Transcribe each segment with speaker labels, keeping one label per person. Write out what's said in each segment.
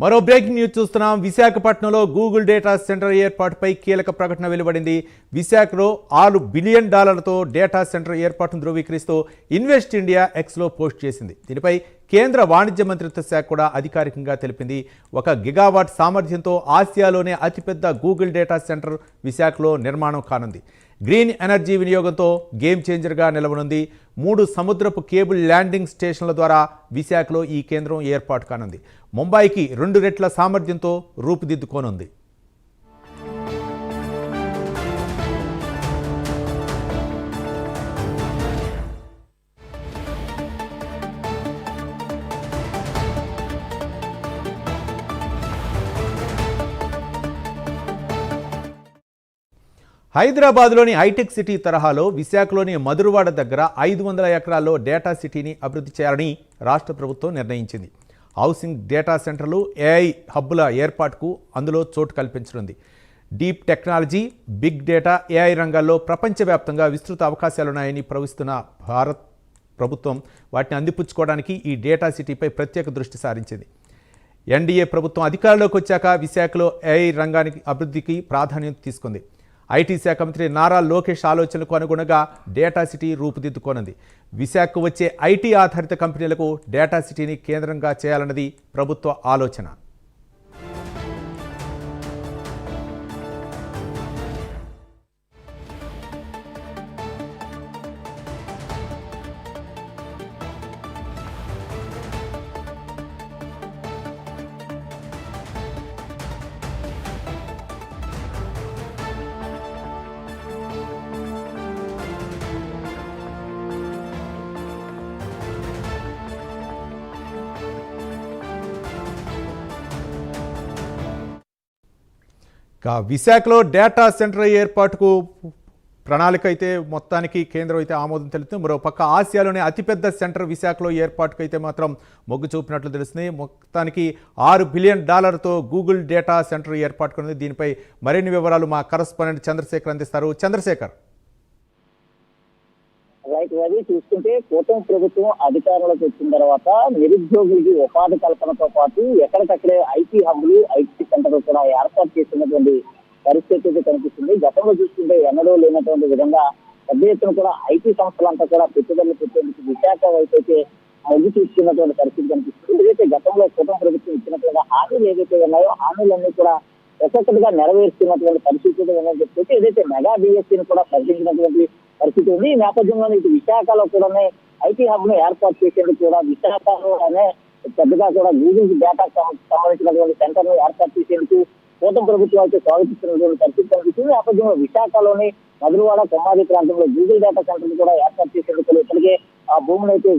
Speaker 1: మరో breaking news చూస్తున్నాం. విశాఖపట్నంలో గూగుల్ డేటా సెంటర్ ఏర్పాటుపై కీలక ప్రకటన వెలువడింది. విశాఖలో $6 బిలియన్ డేటా సెంటర్ ఏర్పాటును ధృవీకరిస్తూ ఇన్వెస్ట్ ఇండియా ఎక్స్లో పోస్ట్ చేసింది. దీనిపై కేంద్ర వాణిజ్య మంత్రిత్వ శాఖ కూడా అధికారికంగా తెలిపింది. 1 గిగావాట్ సామర్థ్యంతో ఆసియాలోనే అతిపెద్ద గూగుల్ డేటా సెంటర్ విశాఖలో నిర్మాణం కానుంది. గ్రీన్ ఎనర్జీ వినియోగంతో గేమ్ చేంజర్గా నిలవనుంది. 3 సముద్రపు కేబుల్ ల్యాండింగ్ స్టేషన్ల ద్వారా విశాఖలో ఈ కేంద్రం ఏర్పాటు కానుంది. ముంబైకి 2 రెట్ల సామర్థ్యంతో రూపుదిద్దుకోనుంది. హైదరాబాద్లోని హైటెక్ సిటీ తరహాలో విశాఖలోని మధురవాడ దగ్గర 500 ఎకరాల్లో డేటా సిటీని అభివృద్ధి చేయాలని రాష్ట్ర ప్రభుత్వం నిర్ణయించింది. హౌసింగ్, డేటా సెంటర్లు, ఏఐ హబ్బుల ఏర్పాటుకు అందులో చోటు కల్పించనుంది. Deep technology, big data, AI రంగాల్లో ప్రపంచవ్యాప్తంగా విస్తృత అవకాశాలున్నాయని ప్రవహిస్తున్న భారత్ ప్రభుత్వం వాటిని అందిపుచ్చుకోవడానికి ఈ డేటా సిటీపై ప్రత్యేక దృష్టి సారించింది. ఎన్డీఏ ప్రభుత్వం అధికారంలోకి వచ్చాక విశాఖలో ఏఐ రంగానికి అభివృద్ధికి ప్రాధాన్యత తీసుకుంది. ఐటీ శాఖ మంత్రి నారా లోకేష్ ఆలోచనలకు అనుగుణంగా డేటా సిటీ రూపుదిద్దుకోనుంది. విశాఖకు వచ్చే ఐటీ ఆధారిత కంపెనీలకు డేటా సిటీని కేంద్రంగా చేయాలన్నది ప్రభుత్వ ఆలోచన. విశాఖలో డేటా సెంటర్ ఏర్పాటుకు ప్రణాళిక అయితే మొత్తానికి కేంద్రం అయితే ఆమోదం తెలుపుతుంది. మరోపక్క ఆసియాలోనే అతిపెద్ద సెంటర్ విశాఖలో ఏర్పాటుకు అయితే మాత్రం మొగ్గు చూపినట్లు తెలుస్తుంది. మొత్తానికి $6 బిలియన్ గూగుల్ డేటా సెంటర్ ఏర్పాటుకున్నది. దీనిపై మరిన్ని వివరాలు మా కరస్పాండెంట్ చంద్రశేఖర్ అందిస్తారు. చంద్రశేఖర్.
Speaker 2: రైట్, అది చూసుకుంటే కూటమి ప్రభుత్వం అధికారంలోకి వచ్చిన తర్వాత నిరుద్యోగులకి ఉపాధి కల్పనతో పాటు ఎక్కడికక్కడే ఐటీ హబ్లు, ఐటీ సెంటర్లు కూడా ఏర్పాటు చేస్తున్నటువంటి పరిస్థితి కనిపిస్తుంది. గతంలో చూసుకుంటే ఎన్నడూ లేనటువంటి విధంగా పెద్ద ఎత్తున కూడా ఐటీ సంస్థలంతా కూడా పెట్టుబడులు పెట్టేందుకు విశాఖ వైపు అయితే మొగ్గు చూస్తున్నటువంటి పరిస్థితి కనిపిస్తుంది. ఏదైతే గతంలో కూటమి ప్రభుత్వం ఇచ్చినటువంటి హామీలు ఏదైతే ఉన్నాయో హామీలన్నీ కూడా ఒక్కొక్కటిగా నెరవేరుస్తున్నటువంటి పరిస్థితులు ఉన్నాయని చెప్పేసి ఏదైతే మెగా బిఎస్సీని కూడా ప్రకటించినటువంటి పరిస్థితి ఉంది. ఈ నేపథ్యంలో ఇటు విశాఖలో కూడా ఐటీ హబ్ ను ఏర్పాటు చేసేందుకు కూడా విశాఖలోనే పెద్దగా కూడా గూగుల్ డేటా సంబంధించినటువంటి సెంటర్ ను ఏర్పాటు చేసేందుకు కూటమి ప్రభుత్వం అయితే స్వాగతిస్తున్నటువంటి పరిస్థితి కనిపిస్తుంది. నేపథ్యంలో విశాఖలోని మధురవాడ, కొమ్మాది ప్రాంతంలో గూగుల్ డేటా సెంటర్ కూడా ఏర్పాటు చేసేందుకు ఇప్పటికే ఆ భూమిని అయితే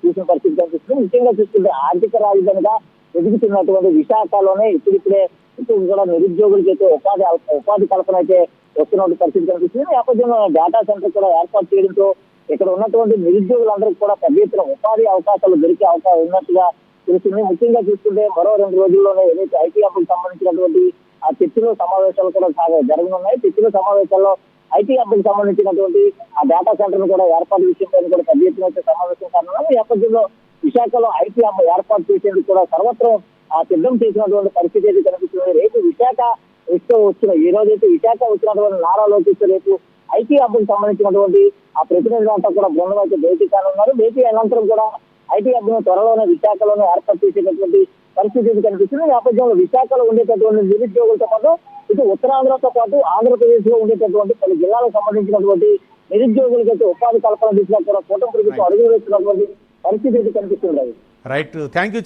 Speaker 2: చూసిన పరిస్థితి కనిపిస్తుంది. ముఖ్యంగా చూస్తుంటే ఆర్థిక రాజధానిగా ఎదుగుతున్నటువంటి విశాఖలోనే ఇప్పుడిప్పుడే కూడా నిరుద్యోగులకి అయితే ఉపాధి కల్పన అయితే వస్తున్నటువంటి పరిస్థితి కనిపిస్తుంది. నేపథ్యంలో డేటా సెంటర్ కూడా ఏర్పాటు చేయడంతో ఇక్కడ ఉన్నటువంటి నిరుద్యోగులందరికీ కూడా పెద్ద ఎత్తున ఉపాధి అవకాశాలు దొరికే అవకాశం ఉన్నట్టుగా తెలుస్తుంది. ముఖ్యంగా చూస్తుంటే మరో 2 రోజుల్లోనే ఏదైతే ఐటీ హబ్కు సంబంధించినటువంటి ఆ చర్చలు సమావేశాలు కూడా జరగనున్నాయి. చర్చల సమావేశాల్లో ఐటీ హబ్కు సంబంధించినటువంటి ఆ డేటా సెంటర్ కూడా ఏర్పాటు విషయంపై కూడా పెద్ద ఎత్తున అయితే సమావేశం కానున్నారు. ఈ నేపథ్యంలో విశాఖలో ఐటీ హబ్ ఏర్పాటు చేసేందుకు కూడా సర్వత్రం సిద్ధం చేసినటువంటి పరిస్థితి అయితే కనిపిస్తుంది. రేపు విశాఖ ఈ రోజైతే విశాఖ వచ్చినటువంటి నారా లోకేష్ రేపు ఐటీ హబ్కు సంబంధించినటువంటి ఆ ప్రతినిధులంతా కూడా బృందం అయితే భేటీ కానున్నారు. భేటీ అనంతరం కూడా ఐటీ హబ్ ను త్వరలోనే విశాఖలోనే ఏర్పాటు చేసేటటువంటి పరిస్థితి కనిపిస్తుంది. నేపథ్యంలో విశాఖలో ఉండేటటువంటి నిరుద్యోగులతో పాటు ఇటు ఉత్తరాంధ్రతో పాటు ఆంధ్రప్రదేశ్ లో ఉండేటటువంటి పలు జిల్లాలకు సంబంధించినటువంటి నిరుద్యోగులకైతే ఉపాధి కల్పన దిశగా కూడా కూటమి ప్రభుత్వం అడుగులు వేస్తున్నటువంటి పరిస్థితి కనిపిస్తుంది.
Speaker 1: Right, thank you.